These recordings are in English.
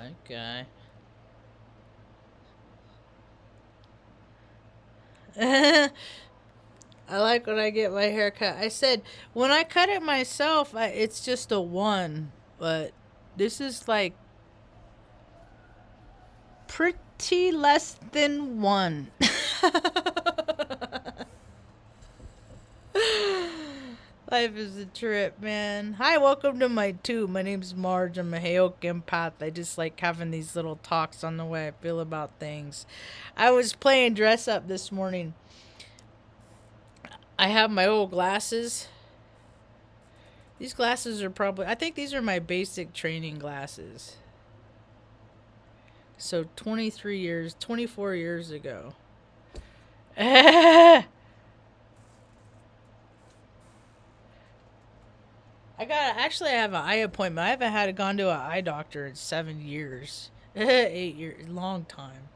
Okay. I like when I get my hair cut. I said when I cut it myself, it's just a one, but this is like pretty less than one. Life is a trip, man. Hi, welcome to my tube. My name's Marge. I'm a Heyoke empath. I just like having these little talks on the way I feel about things. I was playing dress up this morning. I have my old glasses. These glasses are probably, I think these are my basic training glasses. So 23 years, 24 years ago. I have an eye appointment. I haven't had gone to an eye doctor in 7 years. 8 years, long time.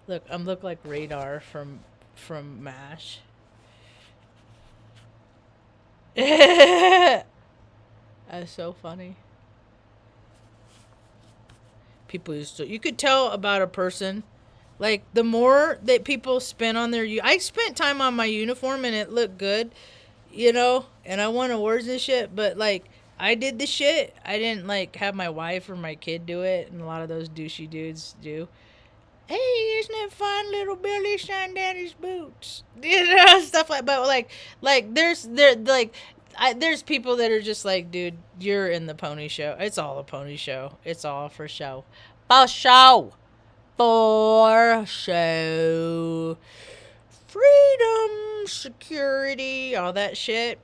Look, I'm look like Radar from MASH. That's so funny. People used to, you could tell about a person, like the more that people spend on their, I spent time on my uniform and it looked good, and I won awards and shit, but like I did the shit. I didn't like have my wife or my kid do it, and a lot of those douchey dudes do. Hey, isn't it fun, little Billy shine daddy's boots? Stuff but there's people that are just like, dude, you're in the pony show. It's all a pony show. It's all for show. For show. For show. Freedom, security, all that shit.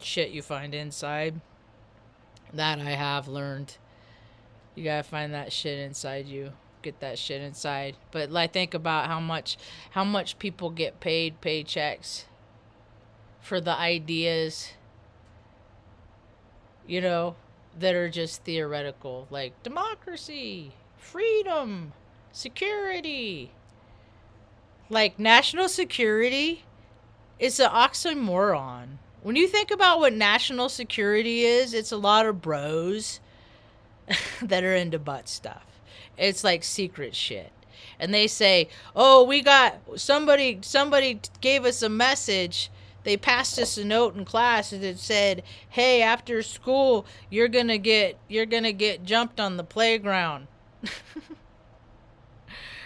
Shit you find inside. That I have learned. You gotta find that shit inside you. Get that shit inside. But like, think about how much people get paid paychecks for the ideas, that are just theoretical, like democracy, freedom, security. Like national security is an oxymoron. When you think about what national security is, it's a lot of bros that are into butt stuff. It's like secret shit. And they say, "Oh, we got somebody gave us a message. They passed us a note in class that said, "Hey, after school, you're going to get jumped on the playground."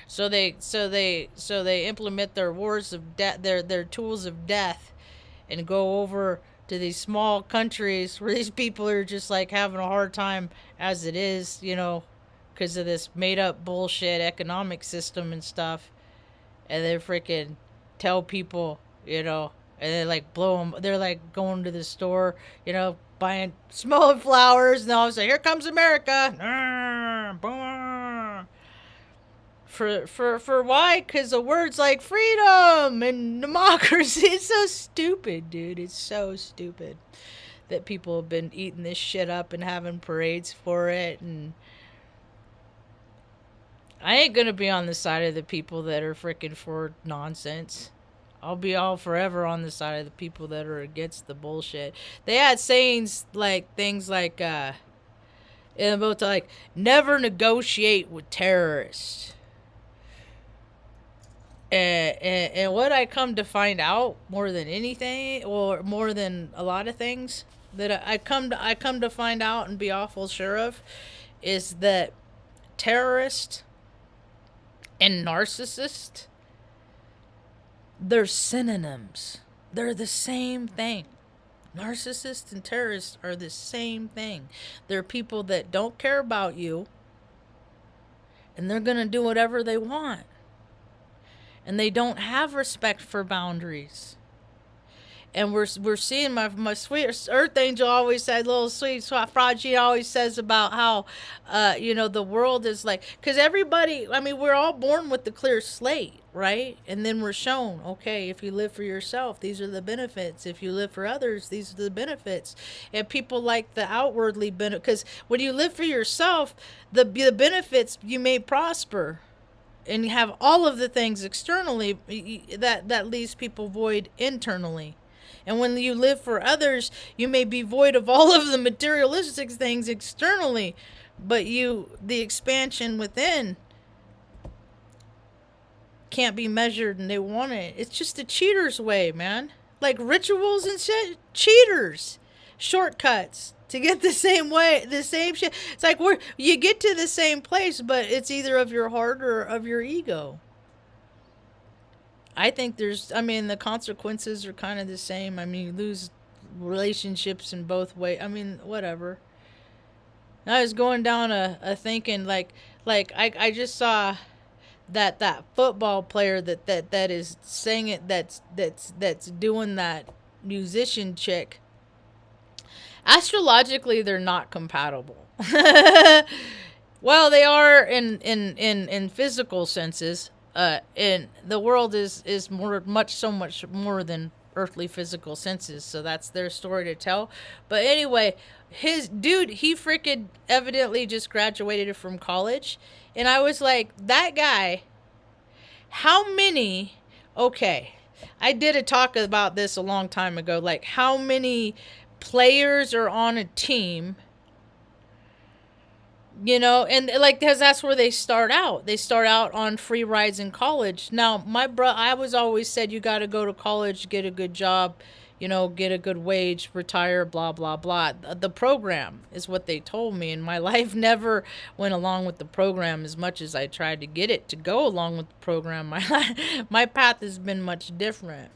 So they implement their wars of death, their tools of death, and go over to these small countries where these people are just like having a hard time as it is, because of this made up bullshit economic system and stuff. And they freaking tell people, and they like blow them. They're like going to the store, buying, smelling flowers, and all of a sudden, here comes America. For why? Because of words like freedom and democracy. It's so stupid, dude. It's so stupid that people have been eating this shit up and having parades for it. And I ain't gonna be on the side of the people that are freaking for nonsense. I'll be all forever on the side of the people that are against the bullshit. They had sayings like things like about to like never negotiate with terrorists. And what I come to find out more than anything, or more than a lot of things that I come to find out and be awful sure of, is that terrorist and narcissist, they're synonyms. They're the same thing. Narcissists and terrorists are the same thing. They're people that don't care about you, and they're gonna do whatever they want. And they don't have respect for boundaries. And we're seeing my sweet earth angel always said, little sweet Fraudgy always says about how the world is like, because everybody, I mean, we're all born with the clear slate, right? And then we're shown, okay, if you live for yourself, these are the benefits. If you live for others, these are the benefits. And people like the outwardly benefit, because when you live for yourself, the benefits, you may prosper and have all of the things externally that leaves people void internally. And when you live for others, you may be void of all of the materialistic things externally, but the expansion within can't be measured, and they want it. It's just a cheater's way, man. Like rituals and shit, cheaters, shortcuts to get the same way, the same shit. It's like you get to the same place, but it's either of your heart or of your ego. I think the consequences are kind of the same. I mean, you lose relationships in both ways. I mean, whatever. I was going down a thinking I just saw that football player that is singing, that's doing that musician chick. Astrologically, they're not compatible. Well, they are in physical senses. In the world is so much more than earthly physical senses. So that's their story to tell. But anyway, his dude, he freaking evidently just graduated from college, and I was like, that guy. How many? Okay, I did a talk about this a long time ago. Like, how many players are on a team, and like, because that's where they start out. They start out on free rides in college. Now, I was always said, you got to go to college, get a good job, get a good wage, retire, blah blah blah. The program is what they told me, and my life never went along with the program as much as I tried to get it to go along with the program. My path has been much different.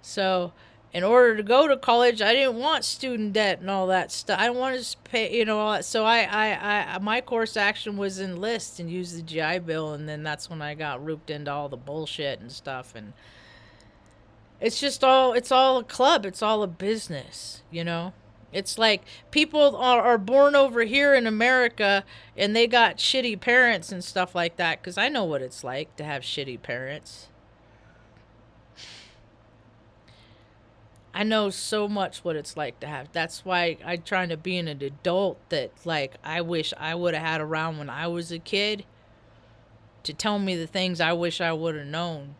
So, in order to go to college, I didn't want student debt and all that stuff. I wanted to pay, all that. So my course action was enlist and use the GI Bill, and then that's when I got roped into all the bullshit and stuff. And it's all a club. It's all a business, It's like people are born over here in America, and they got shitty parents and stuff like that, because I know what it's like to have shitty parents. I know so much what it's like to have. That's why I'm trying to be an adult that, like, I wish I would have had around when I was a kid to tell me the things I wish I would have known.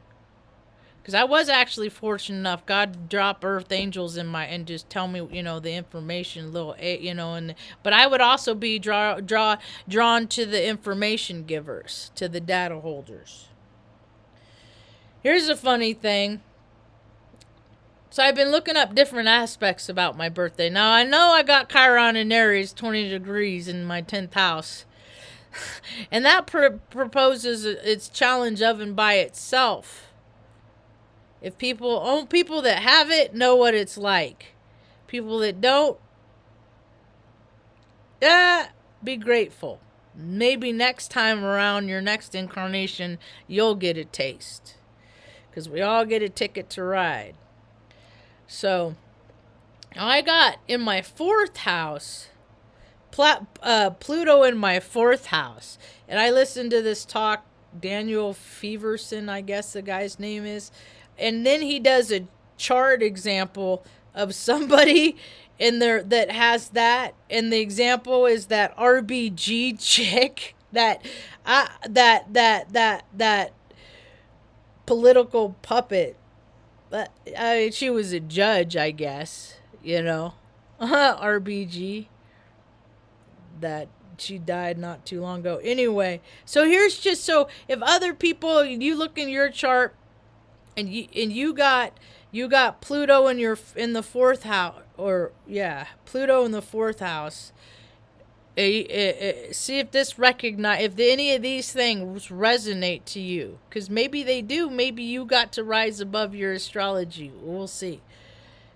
Because I was actually fortunate enough, God to drop earth angels and just tell me, the information, but I would also be drawn to the information givers, to the data holders. Here's a funny thing. So I've been looking up different aspects about my birthday. Now, I know I got Chiron in Aries, 20 degrees in my 10th house. And that proposes its challenge of and by itself. If people that have it know what it's like. People that don't, be grateful. Maybe next time around, your next incarnation, you'll get a taste. Because we all get a ticket to ride. So, I got in my 4th house, Pluto in my 4th house. And I listened to this talk, Daniel Feverson, I guess the guy's name is. And then he does a chart example of somebody in there that has that. And the example is that RBG chick, that political puppet. She was a judge, I guess, RBG, that she died not too long ago. Anyway, so here's just so if other people, you look in your chart and you got Pluto in the 4th house, Pluto in the 4th house. See if if any of these things resonate to you, because maybe they do. Maybe you got to rise above your astrology. We'll see.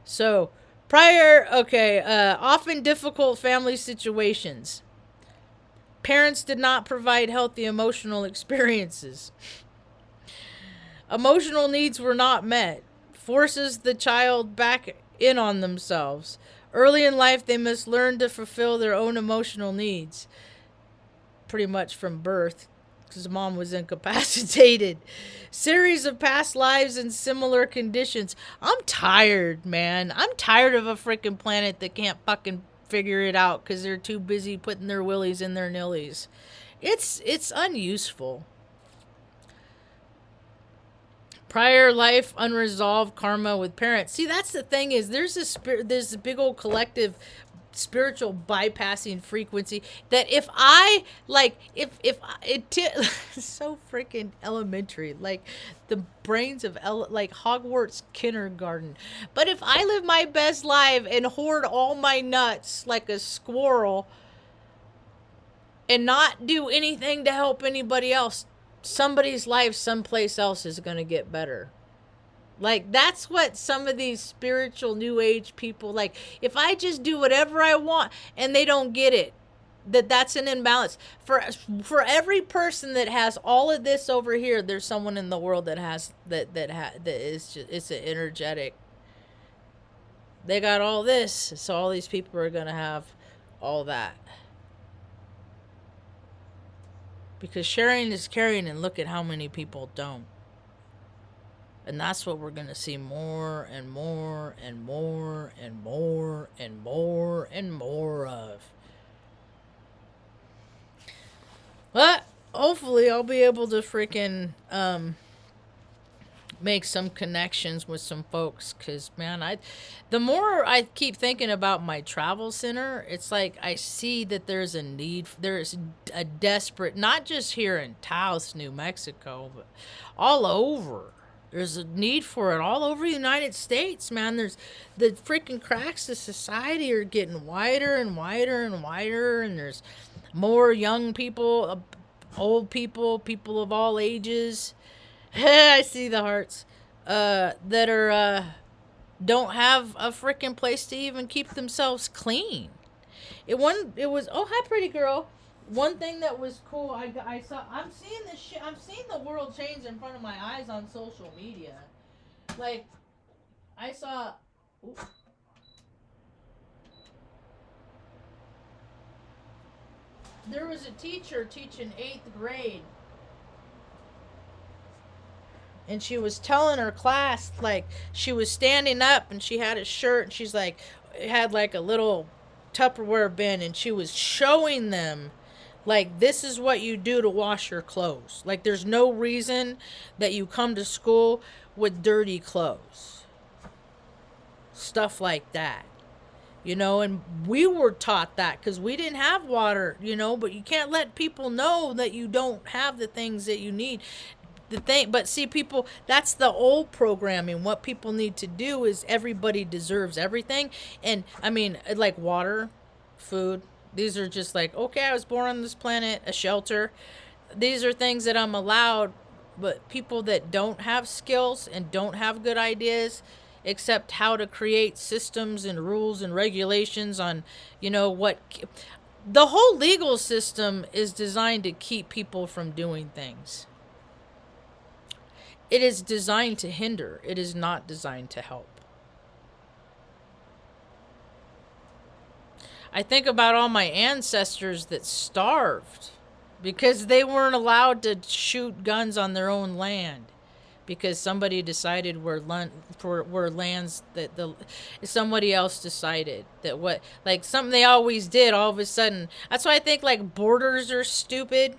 So often difficult family situations. Parents did not provide healthy emotional experiences. Emotional needs were not met. Forces the child back in on themselves. Early in life, they must learn to fulfill their own emotional needs. Pretty much from birth, because mom was incapacitated. Series of past lives in similar conditions. I'm tired, man. I'm tired of a freaking planet that can't fucking figure it out because they're too busy putting their willies in their nillies. It's unuseful. Prior life unresolved karma with parents. See, that's the thing is there's a big old collective spiritual bypassing frequency that if I like if it's so freaking elementary, like the brains of like Hogwarts kindergarten. But if I live my best life and hoard all my nuts like a squirrel and not do anything to help anybody else, somebody's life someplace else is going to get better. Like, that's what some of these spiritual new age people, like, if I just do whatever I want and they don't get it, that's an imbalance. For every person that has all of this over here, there's someone in the world that has that is just, it's an energetic. They got all this, so all these people are going to have all that. Because sharing is caring, and look at how many people don't. And that's what we're going to see more and more and more and more and more and more of. But hopefully I'll be able to freaking make some connections with some folks. Because, man, the more I keep thinking about my travel center, it's like I see that there's a need. There's a desperate, not just here in Taos, New Mexico, but all over. There's a need for it all over the United States, man. There's the freaking cracks of society are getting wider and wider and wider, and there's more young people, old people, people of all ages. I see the hearts that are don't have a freaking place to even keep themselves clean. It was oh, hi, pretty girl. One thing that was cool, I saw. I'm seeing this shit. I'm seeing the world change in front of my eyes on social media. Like, I saw. Ooh. There was a teacher teaching 8th grade, and she was telling her class, like, she was standing up and she had a shirt and she's like, it had like a little Tupperware bin, and she was showing them, like, this is what you do to wash your clothes. Like, there's no reason that you come to school with dirty clothes. Stuff like that. You know, and we were taught that because we didn't have water, you know, but you can't let people know that you don't have the things that you need. But see, people, that's the old programming. What people need to do is everybody deserves everything. And, I mean, like water, food. These are just like, okay, I was born on this planet, a shelter. These are things that I'm allowed, but people that don't have skills and don't have good ideas, except how to create systems and rules and regulations on, you know, what... The whole legal system is designed to keep people from doing things. It is designed to hinder. It is not designed to help. I think about all my ancestors that starved because they weren't allowed to shoot guns on their own land because somebody decided were lands that somebody else decided that what, like, something they always did all of a sudden. That's why I think, like, borders are stupid.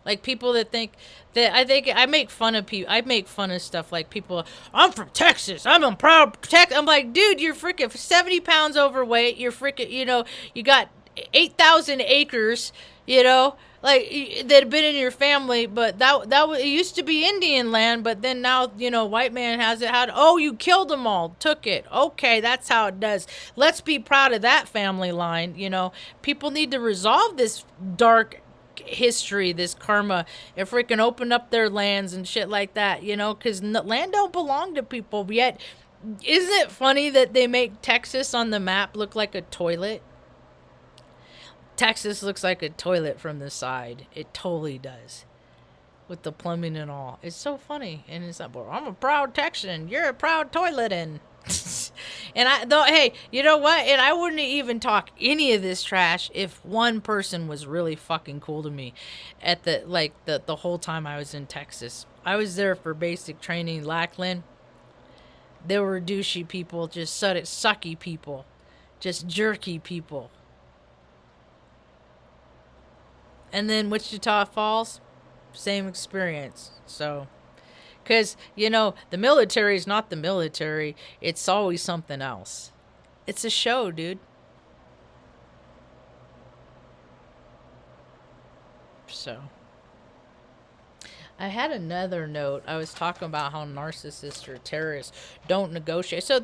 Like, people that think that, I think I make fun of people. I make fun of stuff like people. I'm from Texas. I'm a proud Texas. I'm like, dude, you're freaking 70 pounds overweight. You're freaking, you know, you got 8,000 acres, you know, like that have been in your family. But it used to be Indian land, but then now, you know, white man has it. Oh, you killed them all, took it. Okay, that's how it does. Let's be proud of that family line. You know, people need to resolve this dark history, this karma, and freaking open up their lands and shit like that, you know, because land don't belong to people. Yet, isn't it funny that they make Texas on the map look like a toilet? Texas looks like a toilet from the side. It totally does, with the plumbing and all. It's so funny. And it's like, well, I'm a proud Texan, you're a proud toilet, and and hey, you know what? And I wouldn't even talk any of this trash if one person was really fucking cool to me at the whole time I was in Texas. I was there for basic training, Lackland. There were douchey people, just sucky people, just jerky people. And then Wichita Falls, same experience. So, because, you know, the military is not the military. It's always something else. It's a show, dude. So I had another note. I was talking about how narcissists or terrorists don't negotiate. So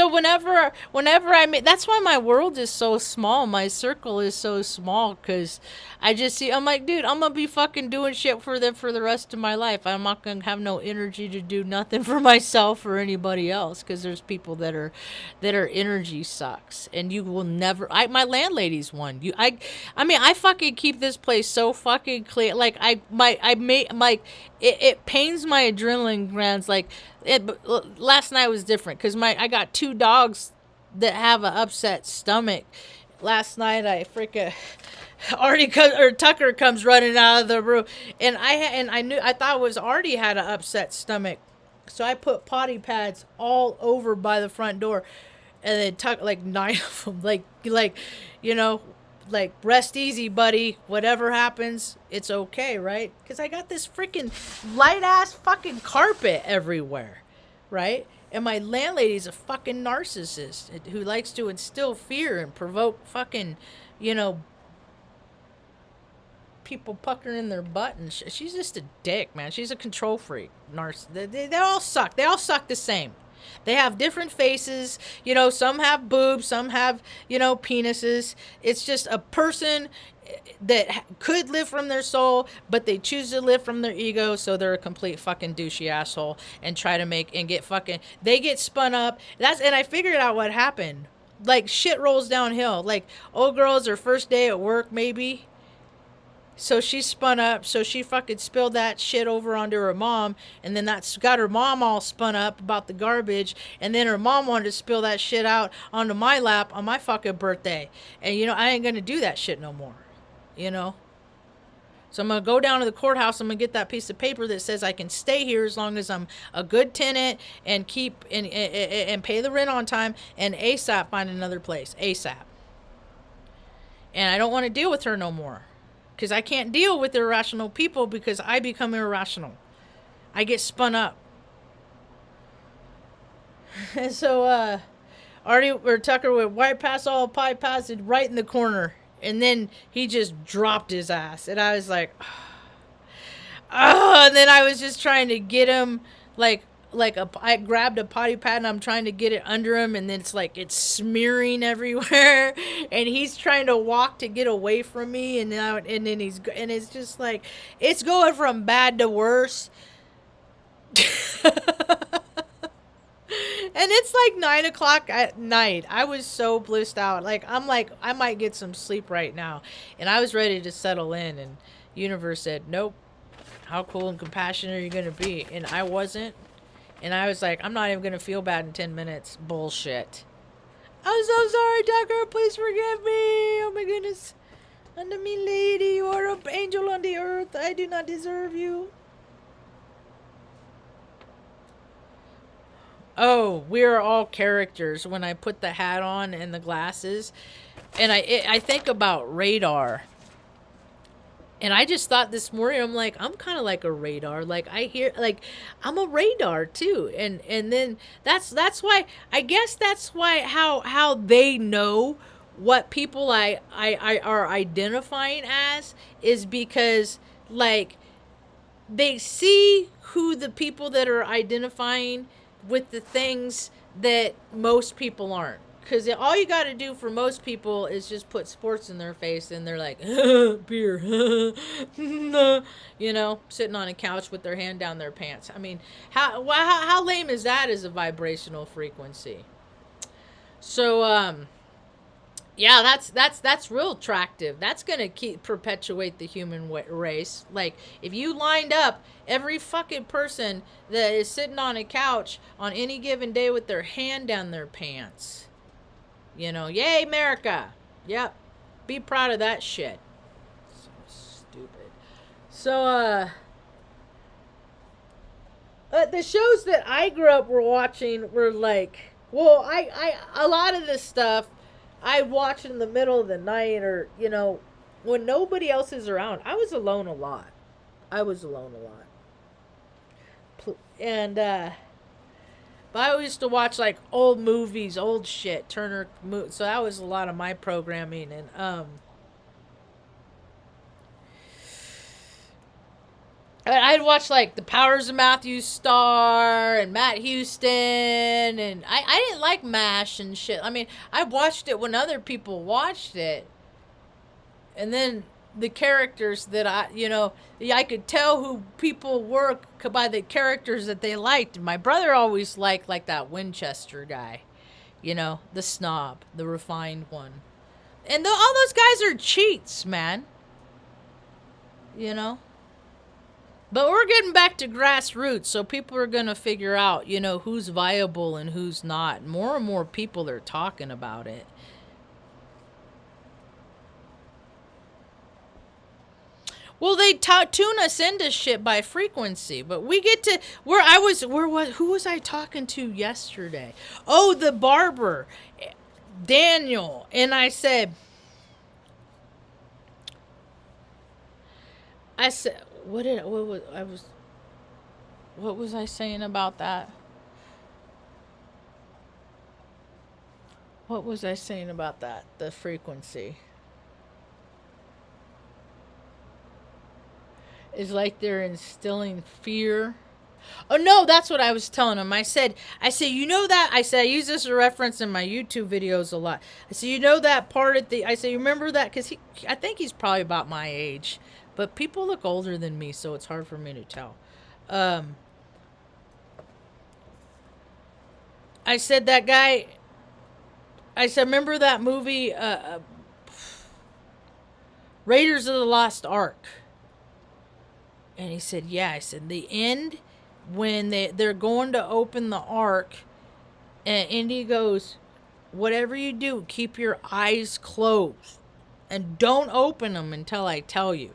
whenever I meet, that's why my world is so small. My circle is so small because I just see. I'm like, dude, I'm gonna be fucking doing shit for them for the rest of my life. I'm not gonna have no energy to do nothing for myself or anybody else because there's people that are energy sucks, and you will never. My landlady's one. I mean, I fucking keep this place so fucking clean. Like I made like it pains my adrenaline glands. Like last night was different because I got two dogs that have an upset stomach. Last night I freaking Tucker comes running out of the room, and I thought it was Artie had an upset stomach, so I put potty pads all over by the front door, and then Tuck like 9 of them, like you know, like rest easy, buddy. Whatever happens, it's okay, right? Because I got this freaking light ass fucking carpet everywhere, right? And my landlady's a fucking narcissist who likes to instill fear and provoke fucking, people puckering their butt and she's just a dick, man. She's a control freak. They all suck. They all suck the same. They have different faces. Some have boobs, some have, penises. It's just a person that could live from their soul, but they choose to live from their ego, so they're a complete fucking douchey asshole and try to they get spun up. And I figured out what happened. Like, shit rolls downhill. Like, old girls, her first day at work, maybe. So she spun up, so she fucking spilled that shit over onto her mom, and then that's got her mom all spun up about the garbage, and then her mom wanted to spill that shit out onto my lap on my fucking birthday. And, I ain't gonna do that shit no more, So I'm gonna go down to the courthouse, I'm gonna get that piece of paper that says I can stay here as long as I'm a good tenant and keep, and pay the rent on time, and ASAP find another place, ASAP. And I don't want to deal with her no more. Because I can't deal with irrational people because I become irrational. I get spun up. And so Tucker would wipe past all pipe pass and right in the corner. And then he just dropped his ass. And I was like, and then I was just trying to get him I grabbed a potty pad and I'm trying to get it under him, and then it's smearing everywhere, and he's trying to walk to get away from me, and it's just like, it's going from bad to worse. And it's like 9:00 at night. I was so blissed out. I'm like, I might get some sleep right now. And I was ready to settle in, and universe said, nope. How cool and compassionate are you going to be? And I wasn't. And I was like, I'm not even going to feel bad in 10 minutes. Bullshit. I'm so sorry, Tucker. Please forgive me. Oh, my goodness. Under me, lady. You are an angel on the earth. I do not deserve you. Oh, we are all characters when I put the hat on and the glasses. And I think about radar. And I just thought this morning, I'm like, I'm kind of like a radar. Like, I hear, like, I'm a radar too. And then that's why, I guess that's why, how they know what people I are identifying as is because, like, they see who the people that are identifying with the things that most people aren't. Because all you got to do for most people is just put sports in their face, and they're like, beer, sitting on a couch with their hand down their pants. I mean, how lame is that as a vibrational frequency? So, yeah, that's real attractive. That's going to perpetuate the human race. Like, if you lined up every fucking person that is sitting on a couch on any given day with their hand down their pants, yay, America. Yep. Be proud of that shit. So stupid. So, the shows that I grew up watching were like, well, I a lot of this stuff I watch in the middle of the night, or, when nobody else is around. I was alone a lot. And, but I used to watch like old movies, old shit, Turner. So that was a lot of my programming. And I'd watch like The Powers of Matthew Starr and Matt Houston, and I didn't like MASH and shit. I mean, I watched it when other people watched it, and then the characters that I could tell who people were by the characters that they liked. My brother always liked like that Winchester guy, the snob, the refined one, and all those guys are cheats, man. You know. But we're getting back to grassroots, so people are going to figure out, who's viable and who's not. More and more people are talking about it. Well, they tune us into shit by frequency, but we get to who was I talking to yesterday? Oh, the barber, Daniel, and I said, what was I saying about that? What was I saying about that? The frequency. Is like they're instilling fear. Oh no, that's what I was telling him. I said, you know that? I said, I use this as a reference in my YouTube videos a lot. I said, you know that part at the, I said, you remember that? Because I think he's probably about my age. But people look older than me, so it's hard for me to tell. I said, that guy, I said, remember that movie, Raiders of the Lost Ark? And he said, yeah. I said, the end, when they're going to open the ark, and Indy goes, whatever you do, keep your eyes closed. And don't open them until I tell you.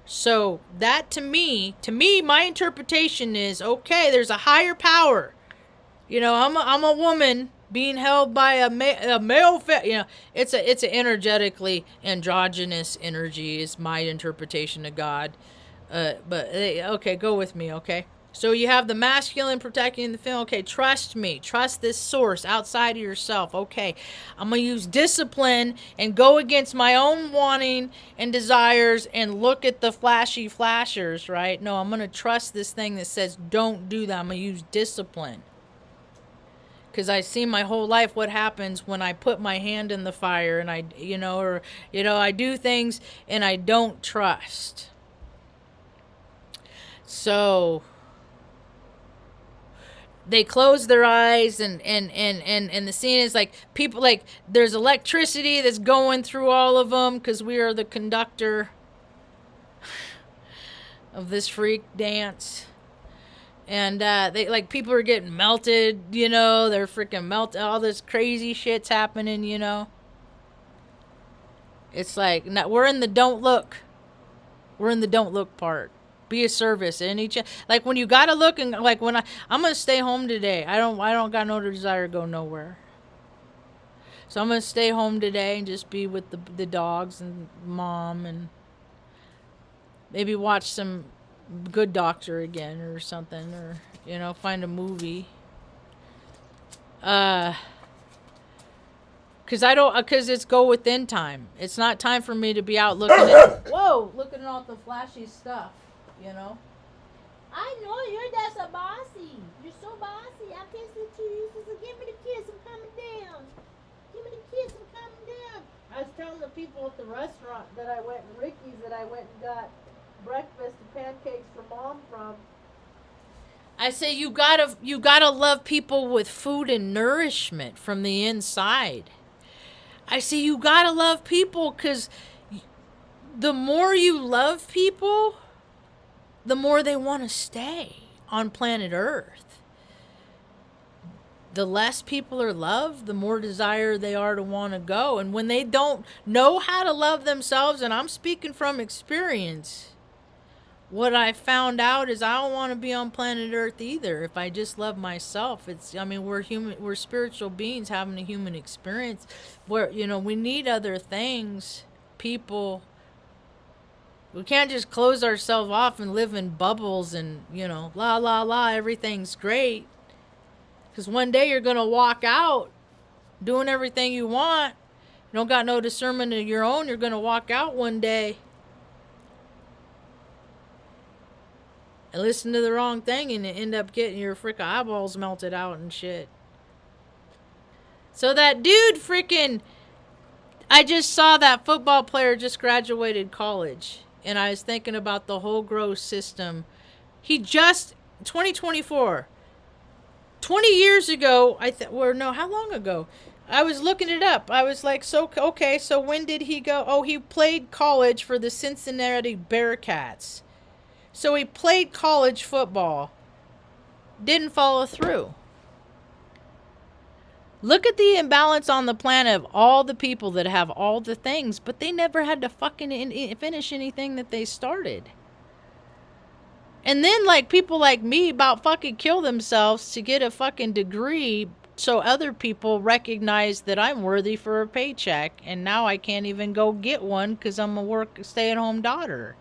So that to me, my interpretation is, okay, there's a higher power. I'm a woman being held by a male. It's an energetically androgynous energy is my interpretation of God. But okay, go with me, okay? So you have the masculine protecting the female. Okay, trust me. Trust this source outside of yourself. Okay, I'm going to use discipline and go against my own wanting and desires and look at the flashy flashers, right? No, I'm going to trust this thing that says don't do that. I'm going to use discipline. Because I see my whole life what happens when I put my hand in the fire and I do things and I don't trust. So they close their eyes and the scene is like people, like there's electricity that's going through all of them because we are the conductor of this freak dance. And they like people are getting melted, they're freaking melted. All this crazy shit's happening, It's like we're in the don't look. We're in the don't look part. Be a service. Like when you gotta look, and like when I'm gonna stay home today. I don't got no desire to go nowhere. So I'm gonna stay home today and just be with the dogs and mom, and maybe watch some Good Doctor again or something, or find a movie. Because it's go within time. It's not time for me to be out looking at all the flashy stuff. I know you're just a bossy. You're so bossy. I kissed it to you. So give me the kiss. I'm coming down. Give me the kiss. I'm coming down. I was telling the people at the restaurant that I went, Ricky's, that I went and got breakfast and pancakes for mom from. I say you gotta love people with food and nourishment from the inside. I say you gotta love people because the more you love people, the more they want to stay on planet Earth. The less people are loved, the more desire they are to want to go. And when they don't know how to love themselves, and I'm speaking from experience, what I found out is I don't want to be on planet Earth either. If I just love myself, we're human, we're spiritual beings having a human experience where, we need other things, people. We can't just close ourselves off and live in bubbles and, la, la, la, everything's great. Because one day you're going to walk out doing everything you want. You don't got no discernment of your own. You're going to walk out one day. and listen to the wrong thing and end up getting your freaking eyeballs melted out and shit. So that dude freaking, I just saw that football player just graduated college, and I was thinking about the whole gross system. He just 2024, 20 years ago, how long ago? I was looking it up. I was like, so okay, so when did he go? Oh, he played college for the Cincinnati Bearcats. So he played college football. Didn't follow through. Look at the imbalance on the planet of all the people that have all the things, but they never had to fucking finish anything that they started. And then, like, people like me about fucking kill themselves to get a fucking degree so other people recognize that I'm worthy for a paycheck. And now I can't even go get one because I'm a stay-at-home daughter.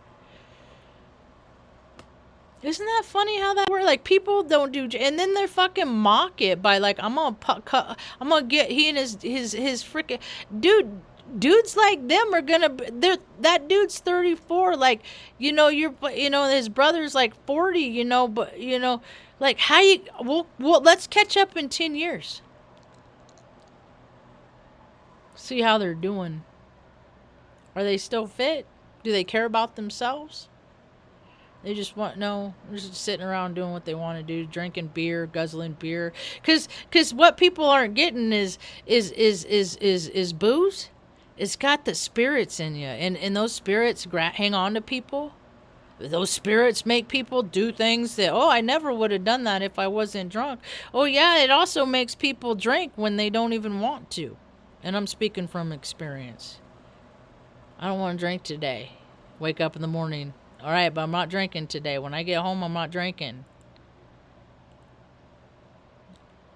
Isn't that funny how that works? Like, people don't do, and then they're fucking mock it by like, I'm gonna get, he and his freaking dudes like them are gonna, that dude's 34, like, his brother's like 40, but like, how you, well, let's catch up in 10 years. See how they're doing. Are they still fit? Do they care about themselves? They just they're just sitting around doing what they want to do, drinking beer, guzzling beer. Cause what people aren't getting is booze. It's got the spirits in you, and those spirits hang on to people. Those spirits make people do things that, oh, I never would have done that if I wasn't drunk. Oh yeah, it also makes people drink when they don't even want to, and I'm speaking from experience. I don't want to drink today. Wake up in the morning. All right, but I'm not drinking today. When I get home, I'm not drinking.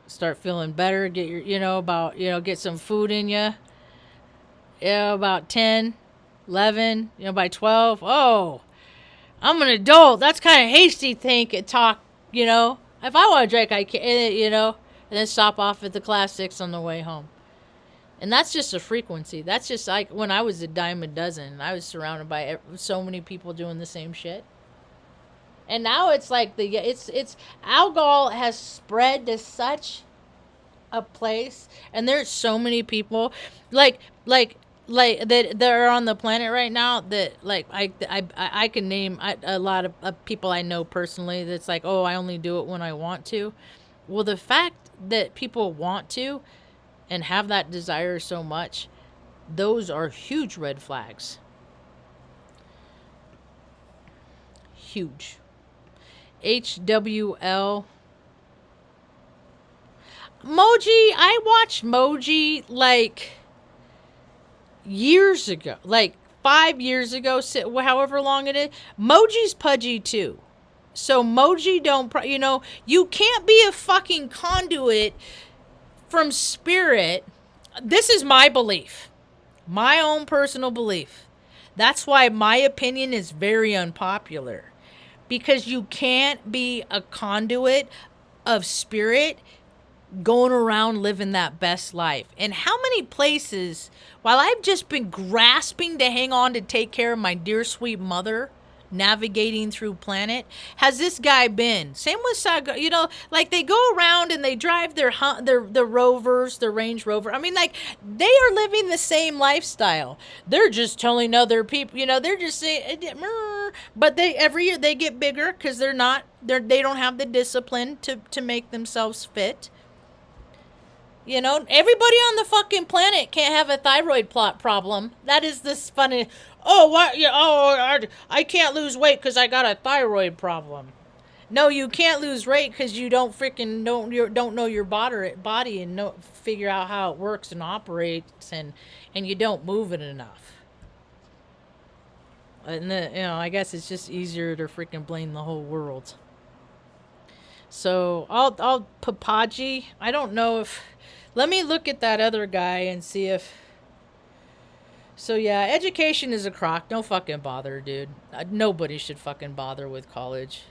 Start feeling better. Get your, get some food in you. About 10, 11, by 12. Oh, I'm an adult. That's kind of hasty talk. If I want to drink, I can, and then stop off at the classics on the way home. And that's just a frequency. That's just like when I was a dime a dozen. I was surrounded by so many people doing the same shit. And now it's like it's alcohol has spread to such a place, and there's so many people like that are on the planet right now that like I can name a lot of people I know personally that's like, oh, I only do it when I want to. Well, the fact that people want to and have that desire so much, those are huge red flags. Huge. HWL. Moji, I watched Moji like years ago, like 5 years ago, however long it is. Moji's pudgy too. So Moji you can't be a fucking conduit from spirit. This is my belief, my own personal belief. That's why my opinion is very unpopular, because you can't be a conduit of spirit going around living that best life. And how many places, while I've just been grasping to hang on to take care of my dear sweet mother, navigating through planet, has this guy been? Same with Saga, like they go around and they drive their Rovers, their Range Rover. I mean, like, they are living the same lifestyle. They're just telling other people, they're just saying, but every year they get bigger because they don't have the discipline to make themselves fit. Everybody on the fucking planet can't have a thyroid problem. That is this funny. Oh, what? I can't lose weight because I got a thyroid problem. No, you can't lose weight because you don't know your body and figure out how it works and operates, and you don't move it enough. And I guess it's just easier to freaking blame the whole world. So I'll Papaji. I don't know if. Let me look at that other guy and see if. So yeah, education is a crock. Don't fucking bother, dude. Nobody should fucking bother with college.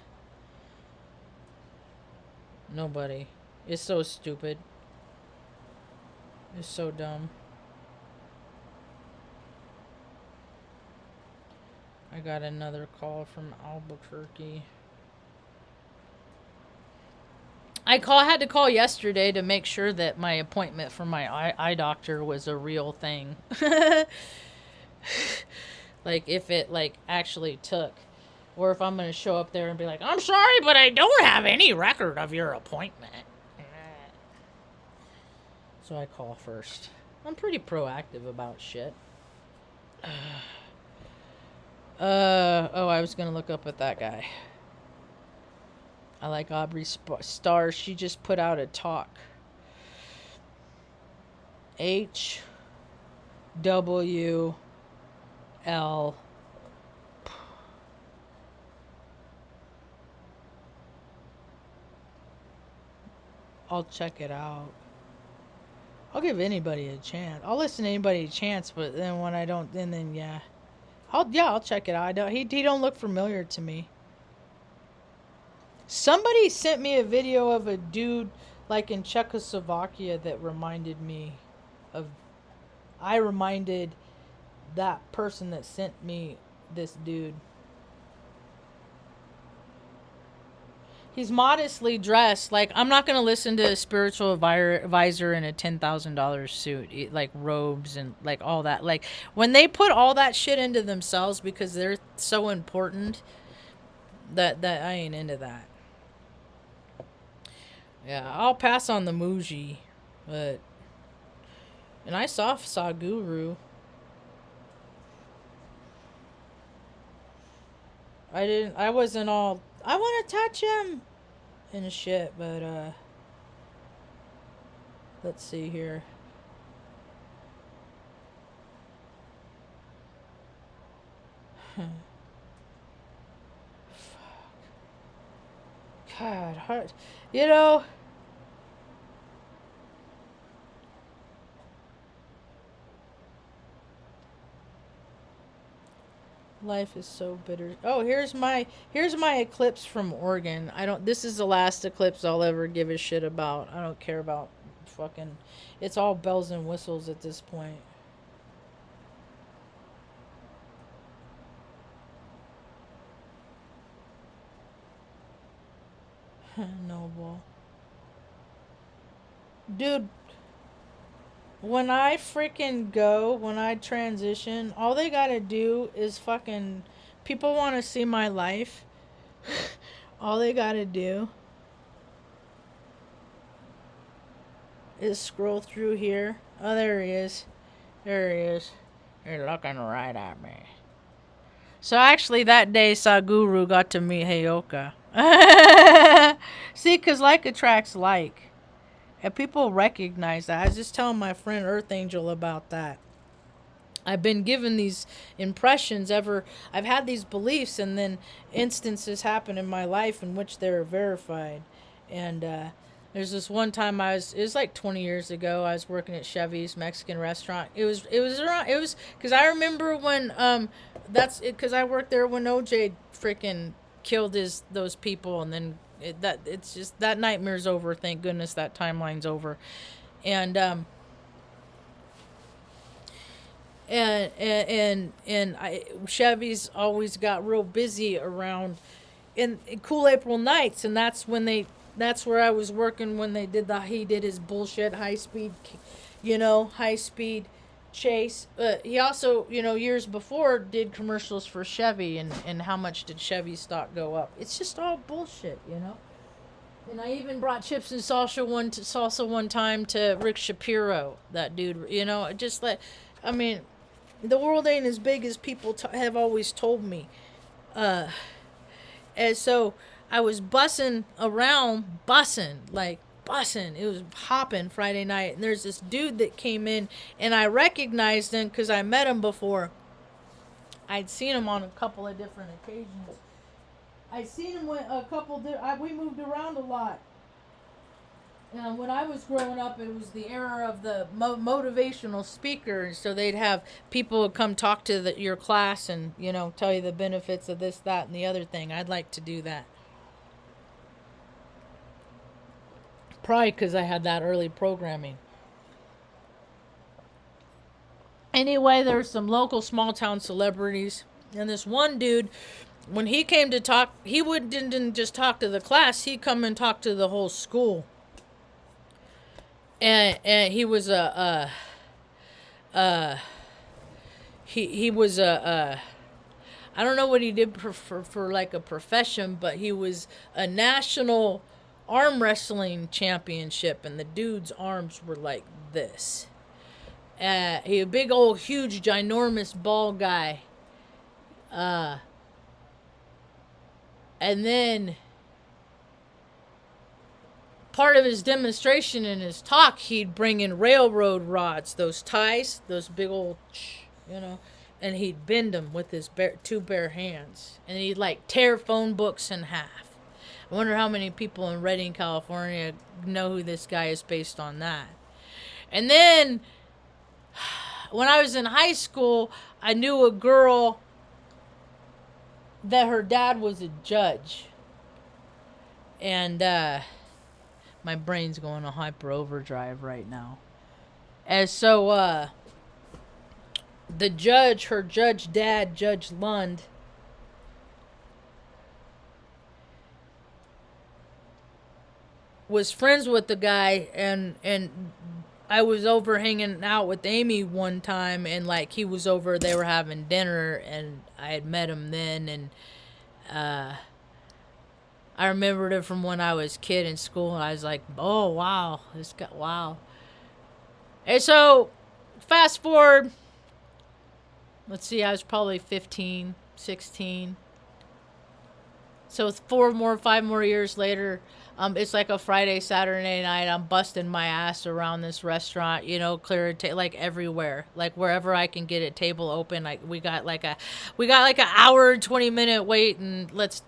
Nobody. It's so stupid. It's so dumb. I got another call from Albuquerque. had to call yesterday to make sure that my appointment for my eye doctor was a real thing. Like if it like actually took, or if I'm gonna show up there and be like, I'm sorry, but I don't have any record of your appointment. So I call first. I'm pretty proactive about shit. Oh, I was gonna look up at that guy. I like Aubrey Starr. She just put out a talk. HWL. I'll check it out. I'll give anybody a chance. I'll listen to anybody a chance, but then when I don't, then yeah. I'll check it out. I don't, he don't look familiar to me. Somebody sent me a video of a dude like in Czechoslovakia that reminded me of. I reminded that person that sent me this dude. He's modestly dressed. Like, I'm not going to listen to a spiritual advisor in a $10,000 suit, like robes and like all that. Like, when they put all that shit into themselves because they're so important, that I ain't into that. Yeah, I'll pass on the Muji, but, and I saw Guru. I wasn't all, I want to touch him and shit, but, let's see here. God, hard. You know, life is so bitter. Oh, here's my eclipse from Oregon. This is the last eclipse I'll ever give a shit about. I don't care about fucking, it's all bells and whistles at this point. Noble. Dude, when I transition, all they gotta do is fucking, people want to see my life. All they gotta do is scroll through here. Oh, there he is. There he is. You're looking right at me. So actually that day Sadhguru got to meet Heyoka. See, because like attracts like. And people recognize that. I was just telling my friend Earth Angel about that. I've been given these impressions I've had these beliefs, and then instances happen in my life in which they're verified. And there's this one time it was like 20 years ago, I was working at Chevy's Mexican restaurant. It was because I remember when, because I worked there when OJ freaking killed those people, and then it's just, that nightmare's over. Thank goodness that timeline's over. And Chevy's always got real busy around in cool April nights, and that's where I was working when he did his bullshit high speed chase. He also, years before did commercials for Chevy, and how much did Chevy stock go up? It's just all bullshit, And I even brought chips and salsa one time to Rick Shapiro, that dude, just like, I mean, the world ain't as big as people have always told me. And so I was bussing around, it was hopping Friday night, and there's this dude that came in, and I recognized him because I met him before. I'd seen him on a couple of different occasions. I'd seen him with we moved around a lot. And when I was growing up, it was the era of the motivational speakers. So they'd have people come talk to your class and, tell you the benefits of this, that, and the other thing. I'd like to do that. Probably because I had that early programming. Anyway, there's some local small town celebrities. And this one dude when he came to talk, he didn't just talk to the class. He come and talk to the whole school. And he was he was I don't know what he did for like a profession, but he was a national arm wrestling championship, and the dude's arms were like this. He a big old huge ginormous ball guy. And then part of his demonstration in his talk, he'd bring in railroad rods, those ties, those big old, and he'd bend them with his two bare hands, and he'd like tear phone books in half. I wonder how many people in Redding, California know who this guy is based on that. And then when I was in high school, I knew a girl that her dad was a judge. And my brain's going to hyper overdrive right now. And so the judge, her judge dad, Judge Lund, was friends with the guy, and I was over hanging out with Amy one time, and like he was over, they were having dinner, and I had met him then, and I remembered it from when I was a kid in school, and I was like, oh wow, this guy, wow. And so fast forward, let's see, I was probably 15, 16. So 5 more years later, it's like a Friday, Saturday night. I'm busting my ass around this restaurant, clear like everywhere, like wherever I can get a table open. Like we got like an hour, 20-minute wait, and let's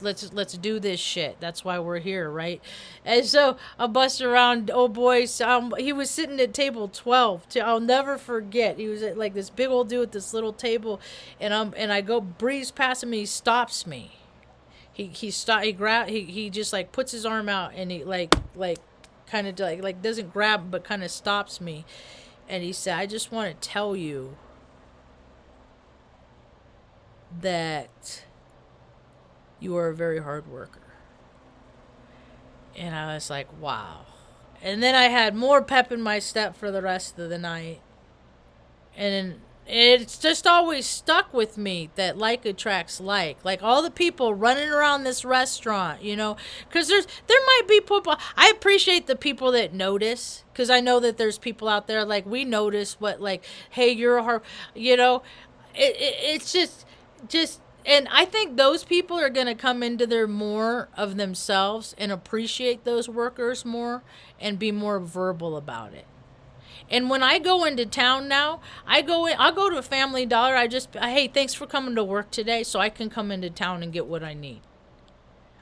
do this shit. That's why we're here, right? And so I bust around. Oh boys, he was sitting at table 12. I'll never forget. He was at like this big old dude at this little table, and I go breeze past him. And he stops me. He just like puts his arm out, and he like kind of like doesn't grab, but kind of stops me, and he said, I just want to tell you that you are a very hard worker. And I was like, wow. And then I had more pep in my step for the rest of the night, and it's just always stuck with me that like attracts like all the people running around this restaurant, because there might be people. I appreciate the people that notice, because I know that there's people out there like we notice what, like, hey, you're a hard, it's just and I think those people are going to come into their more of themselves and appreciate those workers more and be more verbal about it. And when I go into town now, I'll go to a Family Dollar. Hey, thanks for coming to work today, so I can come into town and get what I need.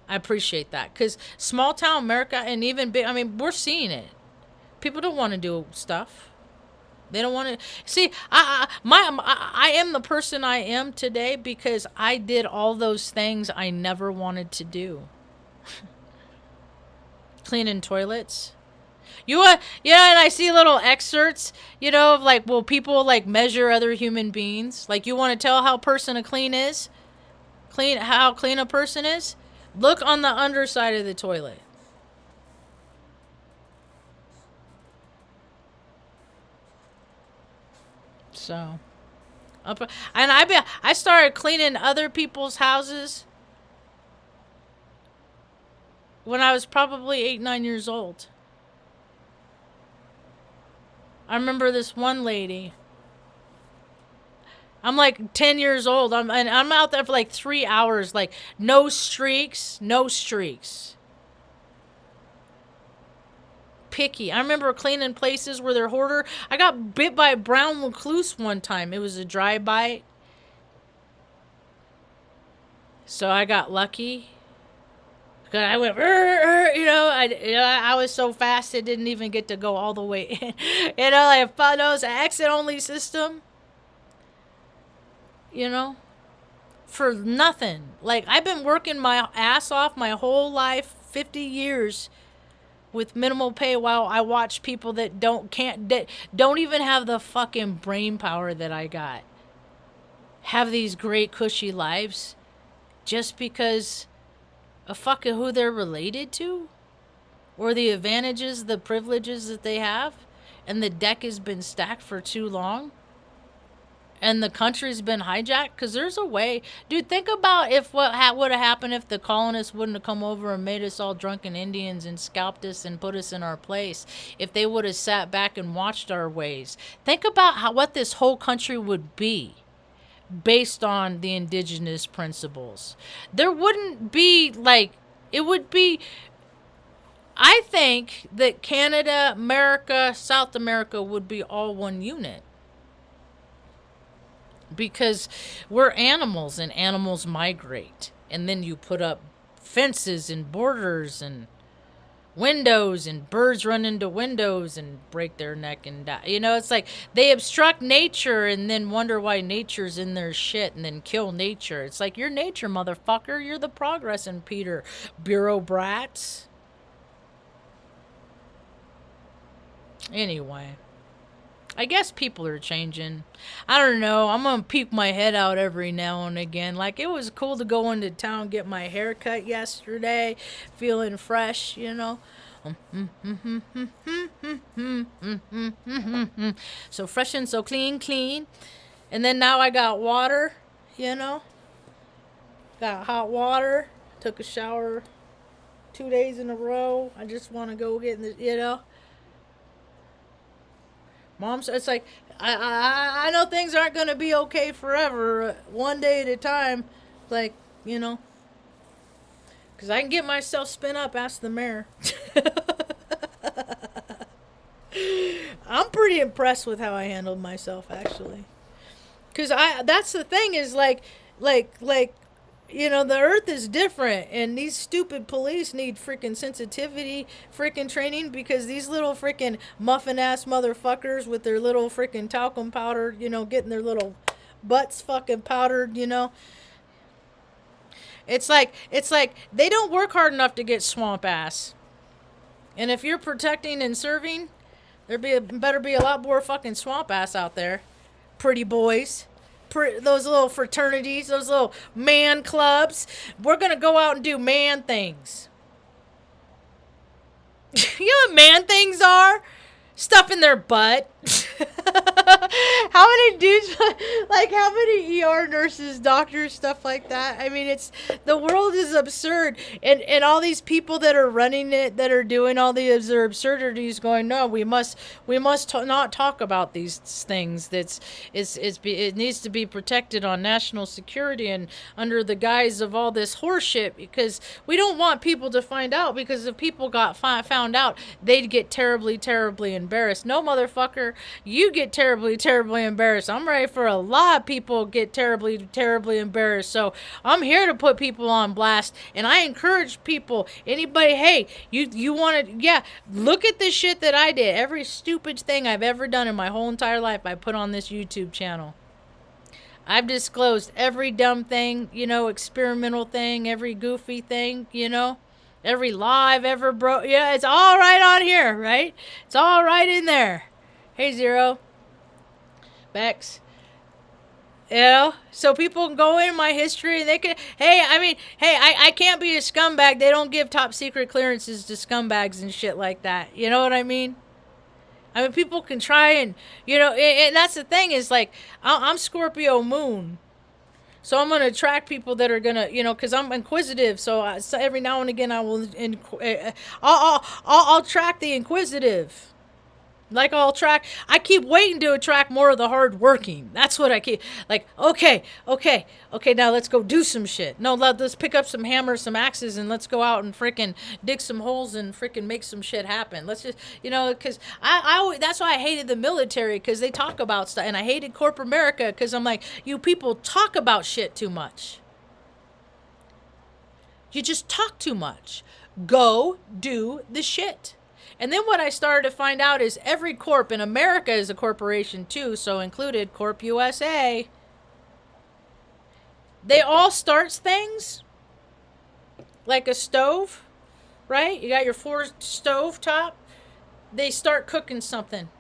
I appreciate that, because small town America, and even big, we're seeing it. People don't want to do stuff. They don't want to see. I am the person I am today because I did all those things I never wanted to do. Cleaning toilets. And I see little excerpts, of like, will people like measure other human beings? Like, you want to tell how how clean a person is? Look on the underside of the toilet. So, and I started cleaning other people's houses when I was probably 8, 9 years old. I remember this one lady. I'm like 10 years old. I'm out there for like 3 hours, like no streaks. Picky. I remember cleaning places where they're hoarder. I got bit by a brown recluse one time. It was a dry bite. So I got lucky. I went, I was so fast it didn't even get to go all the way in. Like, it was an exit-only system. For nothing. Like, I've been working my ass off my whole life, 50 years, with minimal pay, while I watch people that don't even have the fucking brain power that I got have these great cushy lives. just because of fucking who they're related to, or the advantages, the privileges that they have, and the deck has been stacked for too long, and the country's been hijacked. Because there's a way, dude. Think about if what would have happened if the colonists wouldn't have come over and made us all drunken Indians and scalped us and put us in our place. If they would have sat back and watched our ways. Think about what this whole country would be based on the indigenous principles. There wouldn't be like, it would be, I think that Canada, America, South America would be all one unit. Because we're animals and animals migrate. And then you put up fences and borders and windows, and birds run into windows and break their neck and die. You know, it's like they obstruct nature and then wonder why nature's in their shit and then kill nature. It's like, you're nature, motherfucker. You're the progress in Peter, bureau brats. Anyway, I guess people are changing. I don't know. I'm going to peek my head out every now and again. Like, it was cool to go into town, get my hair cut yesterday, feeling fresh, you know. So fresh and so clean. And then now I got water, you know. Got hot water. Took a shower 2 days in a row. I just want to go get in the, you know. Mom's, it's like, I know things aren't going to be okay forever. One day at a time. Like, you know. Because I can get myself spin up, ask the mayor. I'm pretty impressed with how I handled myself, actually. Because that's the thing is, like, you know, the earth is different, and these stupid police need freaking sensitivity, freaking training, because these little freaking muffin-ass motherfuckers with their little freaking talcum powder, you know, getting their little butts fucking powdered, you know. It's like they don't work hard enough to get swamp ass. And if you're protecting and serving, better be a lot more fucking swamp ass out there. Pretty boys. Those little fraternities, those little man clubs. We're going to go out and do man things. You know what man things are? Stuff in their butt. How many dudes, like how many ER nurses, doctors, stuff like that? I mean, the world is absurd. And all these people that are running it, that are doing all these absurdities, going, no, we must not talk about these things. It needs to be protected on national security and under the guise of all this horseshit, because we don't want people to find out, because if people got found out, they'd get terribly, terribly embarrassed. No, motherfucker, you get terribly, terribly embarrassed. I'm ready for a lot of people get terribly, terribly embarrassed. So I'm here to put people on blast, and I encourage people, anybody, hey, you want to, yeah, look at the shit that I did. Every stupid thing I've ever done in my whole entire life, I put on this YouTube channel. I've disclosed every dumb thing, you know, experimental thing, every goofy thing, you know. Every law I've ever broke. Yeah, it's all right on here, right? It's all right in there. Hey, Zero. Bex. You know? So people can go in my history and they can... I can't be a scumbag. They don't give top secret clearances to scumbags and shit like that. You know what I mean? I mean, people can try and... You know, and that's the thing is, like, I'm Scorpio moon. So I'm going to attract people that are going to, you know, because I'm inquisitive. So every now and again I will, I'll track the inquisitive. Like I keep waiting to attract more of the hardworking. That's what I keep, like, okay, now let's go do some shit. No, let's pick up some hammers, some axes, and let's go out and freaking dig some holes and freaking make some shit happen. Let's just, you know, because I that's why I hated the military, because they talk about stuff, and I hated corporate America, because I'm like, you people talk about shit too much. You just talk too much. Go do the shit. And then what I started to find out is every corp in America is a corporation too, so included Corp USA. They all starts things like a stove, right? You got your 4 stove top. They start cooking something.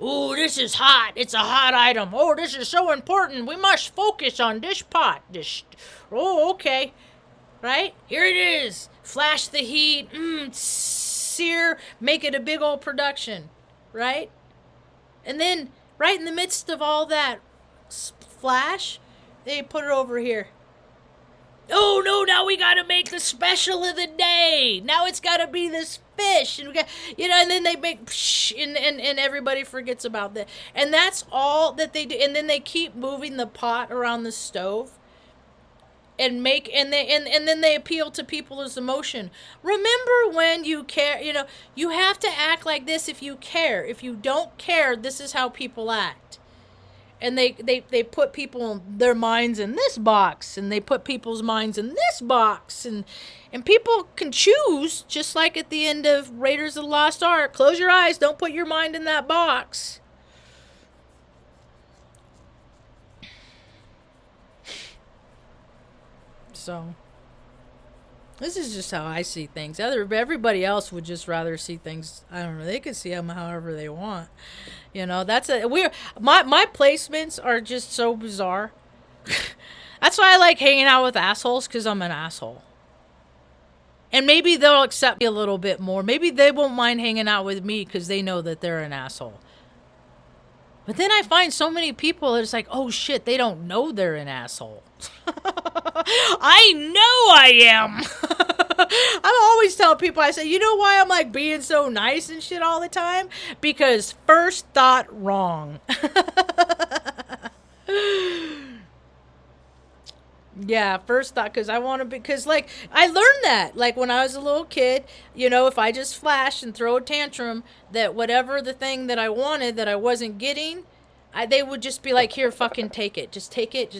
Ooh, this is hot. It's a hot item. Oh, this is so important. We must focus on this pot. Oh, okay. Right? Here it is. Flash the heat. Sear. Make it a big old production. Right? And then, right in the midst of all that flash, they put it over here. Oh no, now we gotta make the special of the day. Now it's gotta be this fish. And we got, and then they make and everybody forgets about that. And that's all that they do. And then they keep moving the pot around the stove and and then they appeal to people's emotion. Remember when you care, you have to act like this if you care. If you don't care, this is how people act. And they put people, their minds in this box, and they put people's minds in this box, and people can choose, just like at the end of Raiders of the Lost Ark. Close your eyes, don't put your mind in that box. So, this is just how I see things. Everybody else would just rather see things, I don't know, they could see them however they want. That's my placements are just so bizarre. That's why I like hanging out with assholes, because I'm an asshole. And maybe they'll accept me a little bit more. Maybe they won't mind hanging out with me because they know that they're an asshole. But then I find so many people that it's like, oh shit, they don't know they're an asshole. I know I am. I'm always telling people, I say, you know why I'm like being so nice and shit all the time? Because first thought wrong. Yeah, first thought, because I want to, because like I learned that like when I was a little kid, if I just flash and throw a tantrum, that whatever the thing that I wanted that I wasn't getting, they would just be like, here, fucking take it, just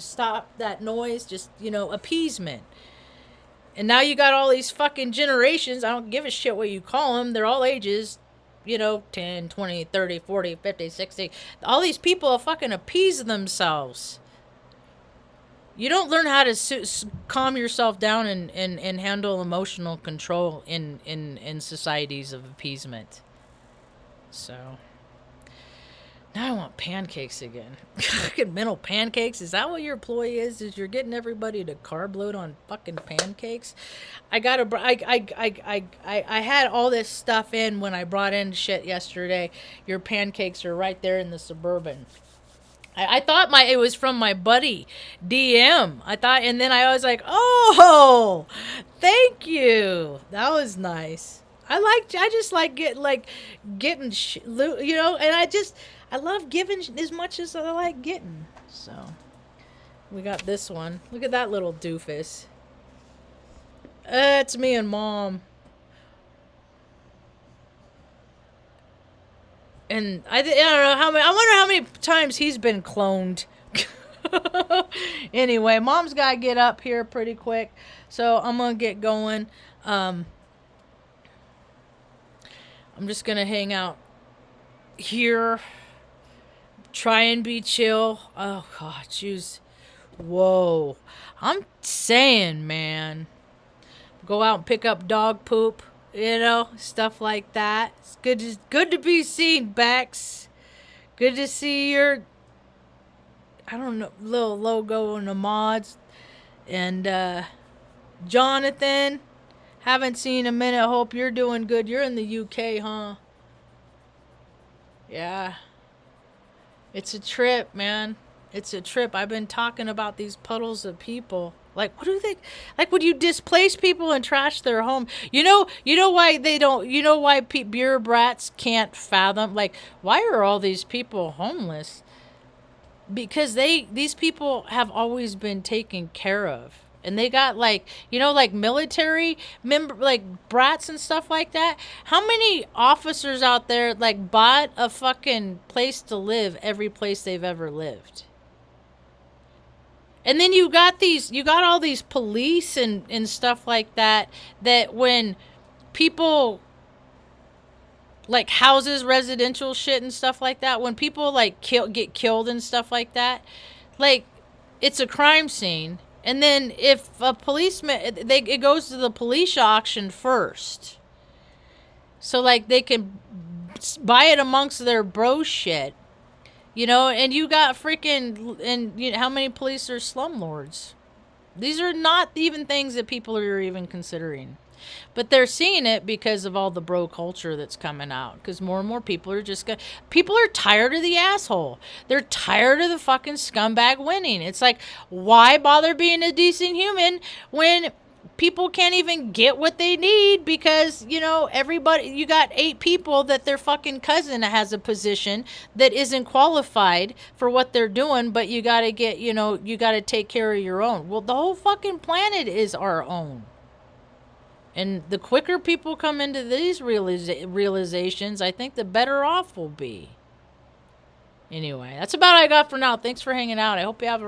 stop that noise, just appeasement. And now you got all these fucking generations, I don't give a shit what you call them, they're all ages, 10, 20, 30, 40, 50, 60, all these people fucking appease themselves. You don't learn how to calm yourself down and handle emotional control in societies of appeasement. So, now I want pancakes again. Fucking mental pancakes. Is that what your ploy is? Is you're getting everybody to carb load on fucking pancakes? I had all this stuff in when I brought in shit yesterday. Your pancakes are right there in the Suburban. I thought it was from my buddy DM. And then I was like, oh, thank you. That was nice. I just like getting, and I love giving as much as I like getting. So, we got this one. Look at that little doofus. It's me and Mom. And I don't know how many. I wonder how many times he's been cloned. Anyway, Mom's gotta get up here pretty quick, so I'm gonna get going. I'm just gonna hang out here, try and be chill. Oh God, jeez, whoa! I'm saying, man, go out and pick up dog poop. Stuff like that. It's good to be seen, Bex. Good to see your, I don't know, little logo in the mods. And Jonathan, haven't seen a minute. Hope you're doing good. You're in the UK, huh? Yeah. It's a trip, man. It's a trip. I've been talking about these puddles of people. Like, what do they, like, would you displace people and trash their home? You know why they don't, why bureaucrats can't fathom, like, why are all these people homeless? Because these people have always been taken care of. And they got like military member, like brats and stuff like that. How many officers out there like bought a fucking place to live every place they've ever lived? And then you got all these police and stuff like that when people, like houses, residential shit and stuff like that, when people like get killed and stuff like that, like it's a crime scene. And then if a policeman, it goes to the police auction first. So like they can buy it amongst their bro shit. You know, and you got freaking, and you know, how many police are slumlords? These are not even things that people are even considering. But they're seeing it because of all the bro culture that's coming out. Because more and more people are just people are tired of the asshole. They're tired of the fucking scumbag winning. It's like, why bother being a decent human when people can't even get what they need because, you know, everybody, you got 8 people that their fucking cousin has a position that isn't qualified for what they're doing, but you got to get, you know, you got to take care of your own. Well, the whole fucking planet is our own. And the quicker people come into these realizations, I think the better off we'll be. Anyway, that's about all I got for now. Thanks for hanging out. I hope you have a